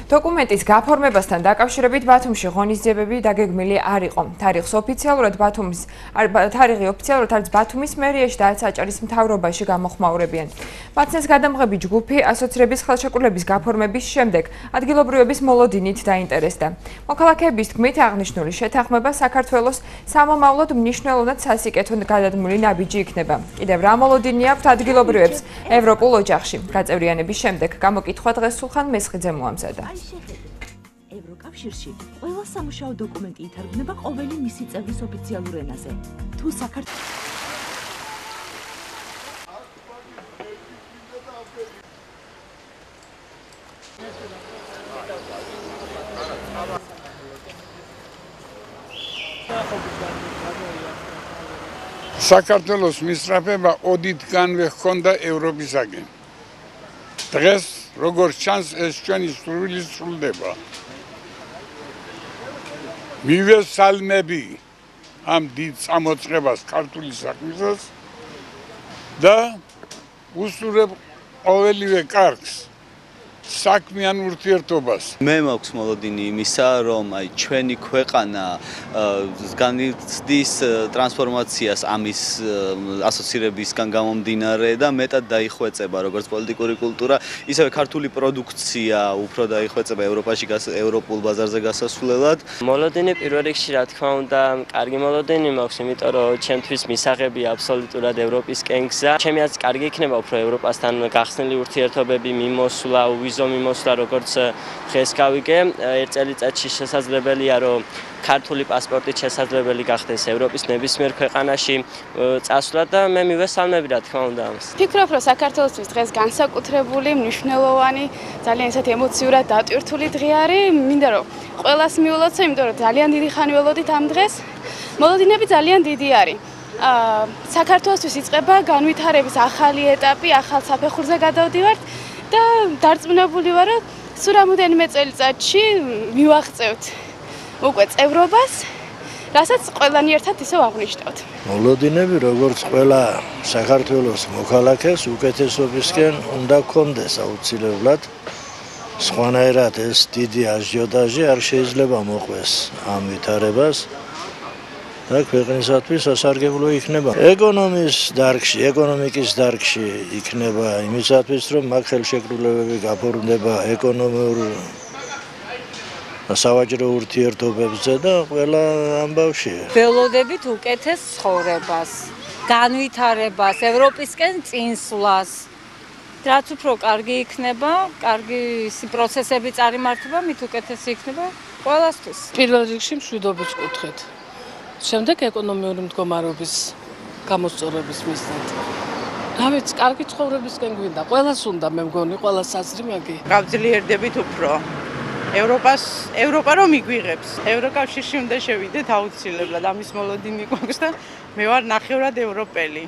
დოკუმენტის გაფორმებასთან დაკავშირებით ბათუმში ღონისძიებები დაგეგმილი არ იყო. თარიღი ოფიციალურად არც ბათუმის მერიაში და არც აჭარის მთავრობაში გამოხმაურებიან. მაცნეს გადამღები ჯგუფი ასოცირების ხელშეკრულების გაფორმების შემდეგ ადგილობრივების მოლოდინით დაინტერესდა. მოქალაქეების თქმით აღნიშნული შეთანხმება საქართველოს სამომავლოდ მნიშვნელოვნად სასიკეთო გადადგმული ნაბიჯი იქნება. კიდევ რა მოლოდინი აქვთ ადგილობრივებს ევროპულ ოჯახში. გაწევრიანების შემდეგ გამოკითხვა დღეს სულხან მესხიძე მოამზადა. ევროკავშირში ყველა სამუშაო დოკუმენტი ითარგმნება ყოველი მისი წევრის ოფიციალურ ენაზე. თუ საქართველოს მისწრაფება ოდითგანვე ჰქონდა ევროპისაგან. დღეს როგორც ჩანს ეს ჩვენი სურვილი სრულდება. მივესალმები ამ დიდ წამოწყებას ქართული საქმისას და უსურვებ ყოველივე კარგს საქმიან ურთიერთობას. მე მაქვს მოლოდინი იმისა, რომ ჩვენი ქვეყანა განიცდის ტრანსფორმაციას ამის ასოცირებისგან გამომდინარე და მეტად დაიხვეწება როგორც პოლიტიკური კულტურა, ისევე ქართული პროდუქცია უფრო დაიხვეწება ევროპაში ევროპულ ბაზარზე გასასვლელად. მოლოდინი პირველ რიგში რა თქმა უნდა, კარგი მოლოდინი მაქვს, იმიტომ რომ ჩემთვის მისაღებია აბსოლუტურად ევროპისკენ გზა. ჩემი აზრით კარგი იქნება უფრო ევროპასთან გახსნილი ურთიერთობები, მიმოსვლა, მიმოსვლა როგორც დღეს გავიგე, ერთ წელიწადში შესაძლებელია რომ ქართული პასპორტით შესაძლებელი გახდეს ევროპის ნებისმიერ ქვეყანაში წასვლა და მე მივესალმები რა თქმა უნდა ამას. ვფიქრობ, რომ საქართველოსთვის დღეს განსაკუთრებული, მნიშვნელოვანი, ძალიან ისეთი ემოციურად დატვირთული დღე არის. მინდა რომ ყველას მიულოცო, იმიტომ რომ ძალიან დიდი ხანი ველოდით ამ დღეს. მოლოდინები ძალიან დიდი არის. საქართველოსთვის იწყება განვითარების ახალი ეტაპი, ახალ საფეხურზე გადავდივართ. და დარწმუნებული ვარ, რომ სულ რამოდენიმე წელიწადში მივაღწევთ უკვე წევრობას, რასაც ყველანი ერთად ისევ აღნიშნავთ. მოლოდინები როგორც ყველა საქართველოს მოქალაქეს უკეთესობისკენ უნდა გქონდეს აუცილებლად. სხვანაირად ეს დიდი აჟიოტაჟი არ შეიძლება მოყვეს ამ ვითარებას. და ქვეყნისათვის სასარგებლო იქნება. ეკონომიკის დარგში იქნება იმისათვის, რომ მაგ ხელშეკრულებები გაფორმდება ეკონომიურ სავაჭრო ურთიერთობებზე და ყველა ამბავში. ველოდებით უკეთეს ცხოვრებას, განვითარებას, ევროპისკენ წინსვლას. რაც უფრო კარგი იქნება, კარგი პროცესები წარიმართება, მით უკეთესი იქნება ყველასთვის. პირველ რიგში მშვიდობის კუთხით. შემდეგ ეკონომიური მდგომარეობის გამოსწორების მიზნით. რა ვიცი, კარგი ცხოვრებისკენ გვინდა. ყველას უნდა, მე მგონი, ყველას აზრი მაგი. გავძლიერდებით უფრო. ევროპა რომ იგვიღებს. ევროკავშირში უნდა შევიდეთ აუცილებლად. ამის მოლოდინი გვაქვს და მე ვარ ნახევრად ევროპელი.